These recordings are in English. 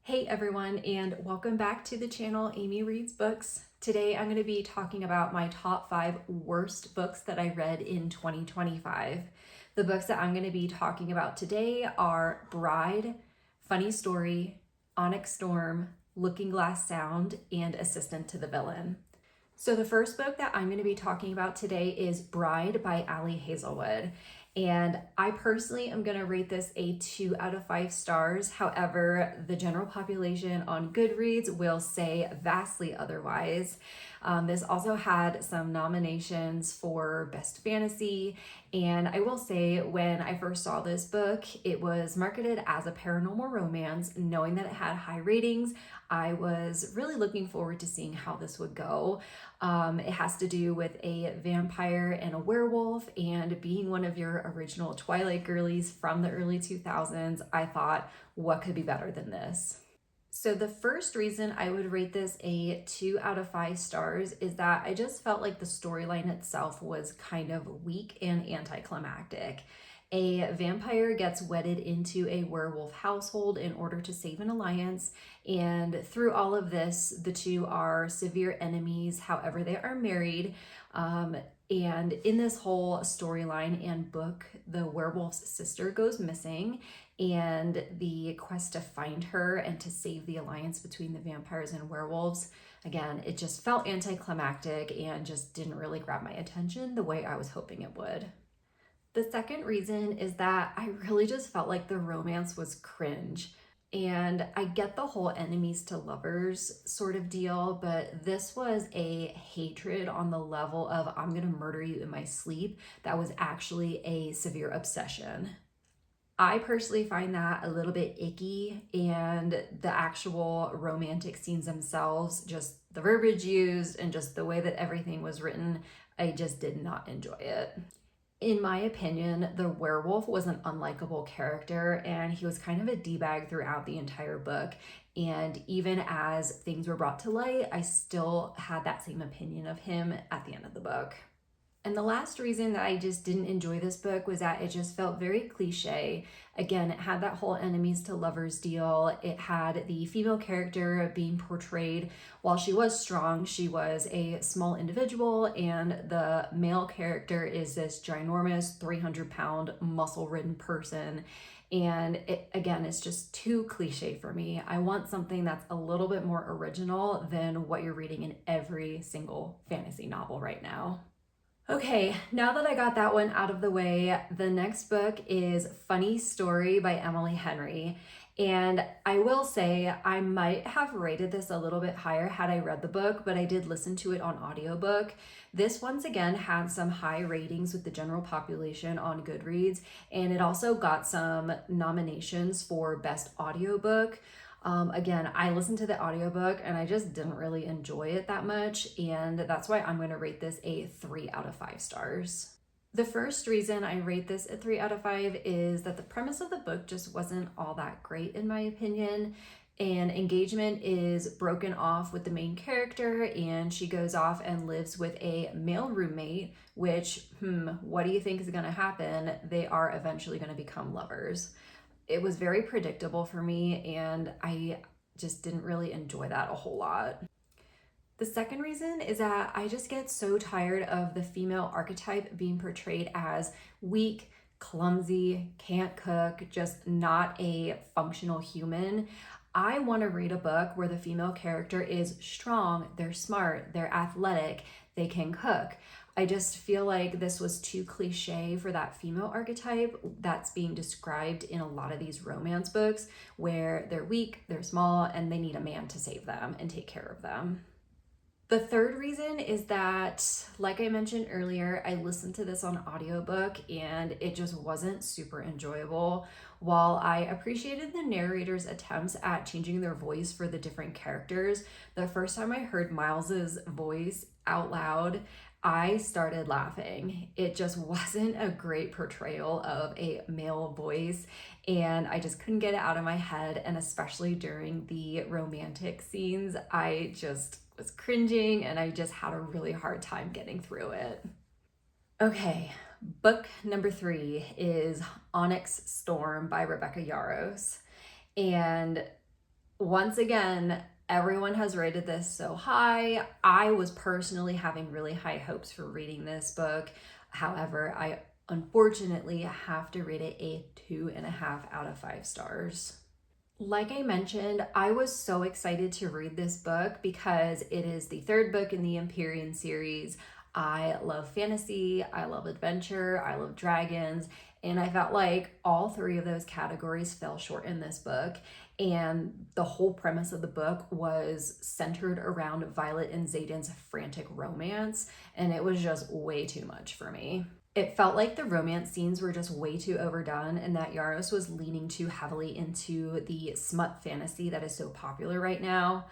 Hey everyone, and welcome back to the channel Amy Reads Books. Today I'm going to be talking about my top 5 worst books that I read in 2025. The books that I'm going to be talking about today are Bride, Funny Story, Onyx Storm, Looking Glass Sound, and Assistant to the Villain. So the first book that I'm going to be talking about today is Bride by Ali Hazelwood. And I personally am going to rate this a 2 out of 5 stars. However, the general population on Goodreads will say vastly otherwise. This also had some nominations for Best Fantasy. And I will say, when I first saw this book, it was marketed as a paranormal romance. Knowing that it had high ratings, I was really looking forward to seeing how this would go. It has to do with a vampire and a werewolf, and being one of your original Twilight girlies from the early 2000s, I thought, what could be better than this? So the first reason I would rate this a 2 out of 5 stars is that I just felt like the storyline itself was kind of weak and anticlimactic. A vampire gets wedded into a werewolf household in order to save an alliance, and through all of this, the two are severe enemies. However, they are married. And in this whole storyline and book, the werewolf's sister goes missing, and the quest to find her and to save the alliance between the vampires and werewolves, again, it just felt anticlimactic and just didn't really grab my attention the way I was hoping it would. The second reason is that I really just felt like the romance was cringe. And I get the whole enemies to lovers sort of deal, but this was a hatred on the level of I'm gonna murder you in my sleep that was actually a severe obsession. I personally find that a little bit icky, and the actual romantic scenes themselves, just the verbiage used and just the way that everything was written, I just did not enjoy it. In my opinion, the werewolf was an unlikable character, and he was kind of a D-bag throughout the entire book. And even as things were brought to light, I still had that same opinion of him at the end of the book. And the last reason that I just didn't enjoy this book was that it just felt very cliche. Again, it had that whole enemies to lovers deal. It had the female character being portrayed, while she was strong, she was a small individual, and the male character is this ginormous 300-pound muscle-ridden person. And again, it's just too cliche for me. I want something that's a little bit more original than what you're reading in every single fantasy novel right now. Okay, now that I got that one out of the way, the next book is Funny Story by Emily Henry. And I will say I might have rated this a little bit higher had I read the book, but I did listen to it on audiobook. This once again had some high ratings with the general population on Goodreads, and it also got some nominations for Best Audiobook. Again, I listened to the audiobook and I just didn't really enjoy it that much, and that's why I'm going to rate this a 3 out of 5 stars. The first reason I rate this a 3 out of 5 is that the premise of the book just wasn't all that great in my opinion. And engagement is broken off with the main character, and she goes off and lives with a male roommate, which, what do you think is going to happen? They are eventually going to become lovers. It was very predictable for me, and I just didn't really enjoy that a whole lot. The second reason is that I just get so tired of the female archetype being portrayed as weak, clumsy, can't cook, just not a functional human. I want to read a book where the female character is strong, they're smart, they're athletic, they can cook. I just feel like this was too cliche for that female archetype that's being described in a lot of these romance books, where they're weak, they're small, and they need a man to save them and take care of them. The third reason is that, like I mentioned earlier, I listened to this on audiobook and it just wasn't super enjoyable. While I appreciated the narrator's attempts at changing their voice for the different characters, the first time I heard Miles's voice out loud, I started laughing. It just wasn't a great portrayal of a male voice, and I just couldn't get it out of my head. And especially during the romantic scenes, I just was cringing and I just had a really hard time getting through it. Okay, book number 3 is Onyx Storm by Rebecca Yarros. And Once again, everyone has rated this so high. I was personally having really high hopes for reading this book. However, I unfortunately have to rate it a 2.5 out of 5 stars. Like I mentioned, I was so excited to read this book because it is the third book in the Empyrean series. I love fantasy, I love adventure, I love dragons, and I felt like all three of those categories fell short in this book. And the whole premise of the book was centered around Violet and Xaden's frantic romance, and it was just way too much for me. It felt like the romance scenes were just way too overdone and that Yarros was leaning too heavily into the smut fantasy that is so popular right now.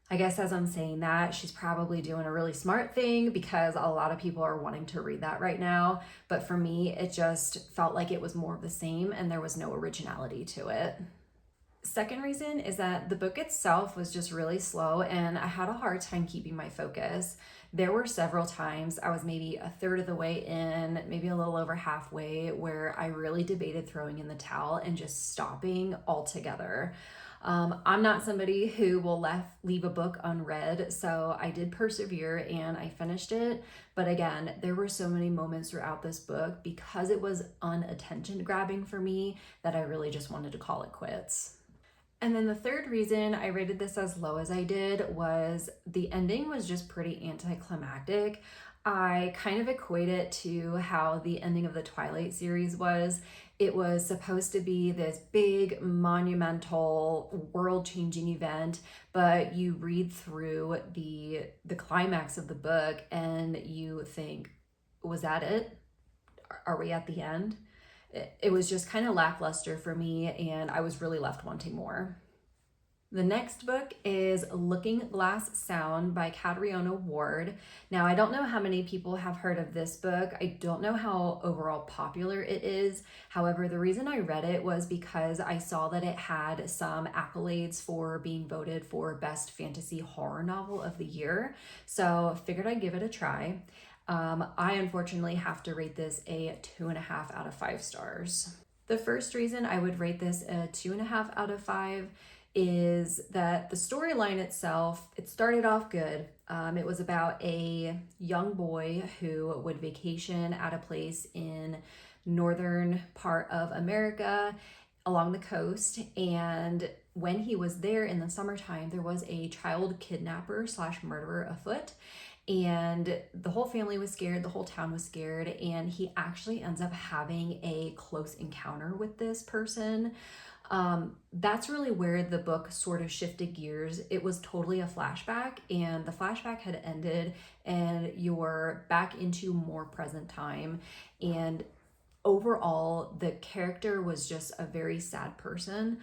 I guess as I'm saying that, she's probably doing a really smart thing because a lot of people are wanting to read that right now. But for me, it just felt like it was more of the same and there was no originality to it. Second reason is that the book itself was just really slow and I had a hard time keeping my focus. There were several times I was maybe a third of the way in, maybe a little over halfway, where I really debated throwing in the towel and just stopping altogether. I'm not somebody who will leave a book unread, so I did persevere and I finished it. But again, there were so many moments throughout this book because it was unattention grabbing for me that I really just wanted to call it quits. And then the third reason I rated this as low as I did was the ending was just pretty anticlimactic. I kind of equate it to how the ending of the Twilight series was. It was supposed to be this big, monumental, world-changing event, but you read through the climax of the book and you think, was that it? Are we at the end? It was just kind of lackluster for me and I was really left wanting more. The next book is Looking Glass Sound by Catriona Ward. Now, I don't know how many people have heard of this book. I don't know how overall popular it is. However, the reason I read it was because I saw that it had some accolades for being voted for Best Fantasy Horror Novel of the Year. So figured I'd give it a try. I unfortunately have to rate this a 2.5 out of 5 stars. The first reason I would rate this a 2.5 out of 5 is that the storyline itself, it started off good. It was about a young boy who would vacation at a place in northern part of America along the coast, and when he was there in the summertime, there was a child kidnapper / murderer afoot. And the whole family was scared, the whole town was scared, and he actually ends up having a close encounter with this person. That's really where the book sort of shifted gears. It was totally a flashback, and the flashback had ended, and you're back into more present time. And overall, the character was just a very sad person.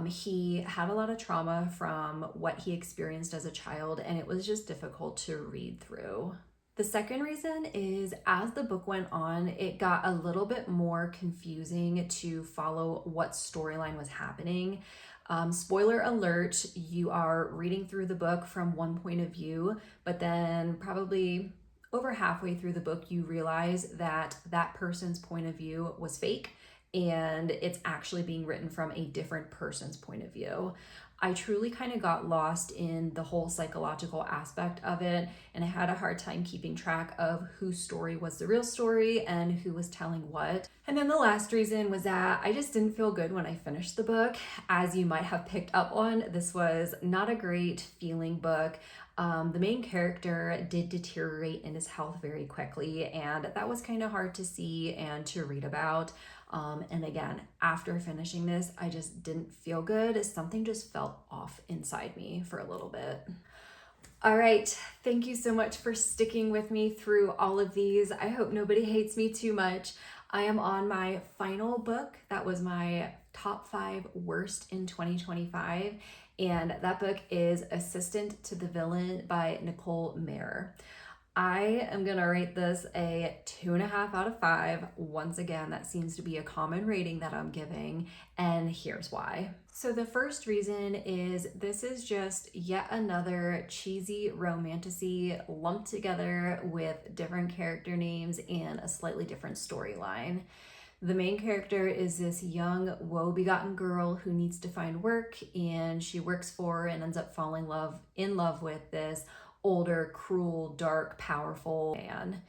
He had a lot of trauma from what he experienced as a child, and it was just difficult to read through. The second reason is as the book went on, it got a little bit more confusing to follow what storyline was happening. Spoiler alert, you are reading through the book from one point of view, but then probably over halfway through the book, you realize that that person's point of view was fake and it's actually being written from a different person's point of view. I truly kind of got lost in the whole psychological aspect of it, and I had a hard time keeping track of whose story was the real story and who was telling what. And then the last reason was that I just didn't feel good when I finished the book. As you might have picked up on, this was not a great feeling book. The main character did deteriorate in his health very quickly, and that was kind of hard to see and to read about. And again, after finishing this, I just didn't feel good. Something just felt off inside me for a little bit. All right, thank you so much for sticking with me through all of these. I hope nobody hates me too much. I am on my final book. That was my top 5 worst in 2025. And that book is Assistant to the Villain by Nicole Maehrer. I am going to rate this a 2.5 out of 5. Once again, that seems to be a common rating that I'm giving, and here's why. So the first reason is this is just yet another cheesy romantasy lumped together with different character names and a slightly different storyline. The main character is this young, woe-begotten girl who needs to find work, and she works for and ends up falling in love with this older, cruel, dark, powerful man.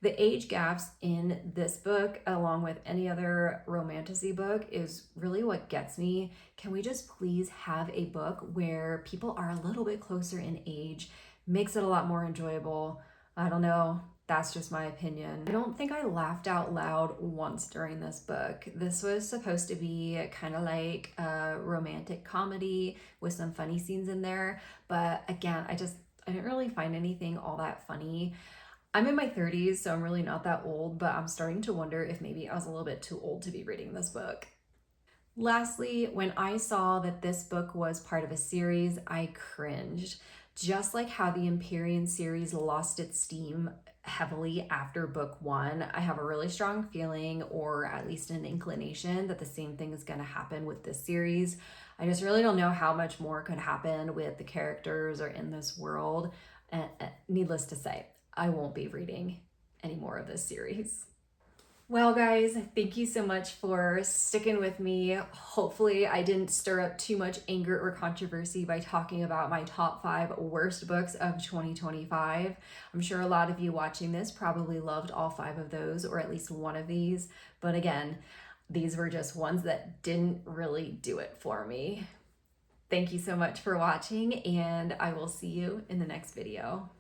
The age gaps in this book, along with any other romantasy book, is really what gets me. Can we just please have a book where people are a little bit closer in age? Makes it a lot more enjoyable. I don't know. That's just my opinion. I don't think I laughed out loud once during this book. This was supposed to be kind of like a romantic comedy with some funny scenes in there. But again, I didn't really find anything all that funny. I'm in my 30s, so I'm really not that old, but I'm starting to wonder if maybe I was a little bit too old to be reading this book. Lastly, when I saw that this book was part of a series, I cringed. Just like how the Empyrean series lost its steam heavily after book one, I have a really strong feeling, or at least an inclination, that the same thing is going to happen with this series. I just really don't know how much more could happen with the characters or in this world. And needless to say, I won't be reading any more of this series. Well, guys, thank you so much for sticking with me. Hopefully, I didn't stir up too much anger or controversy by talking about my top 5 worst books of 2025. I'm sure a lot of you watching this probably loved all 5 of those, or at least one of these. But again, these were just ones that didn't really do it for me. Thank you so much for watching, and I will see you in the next video.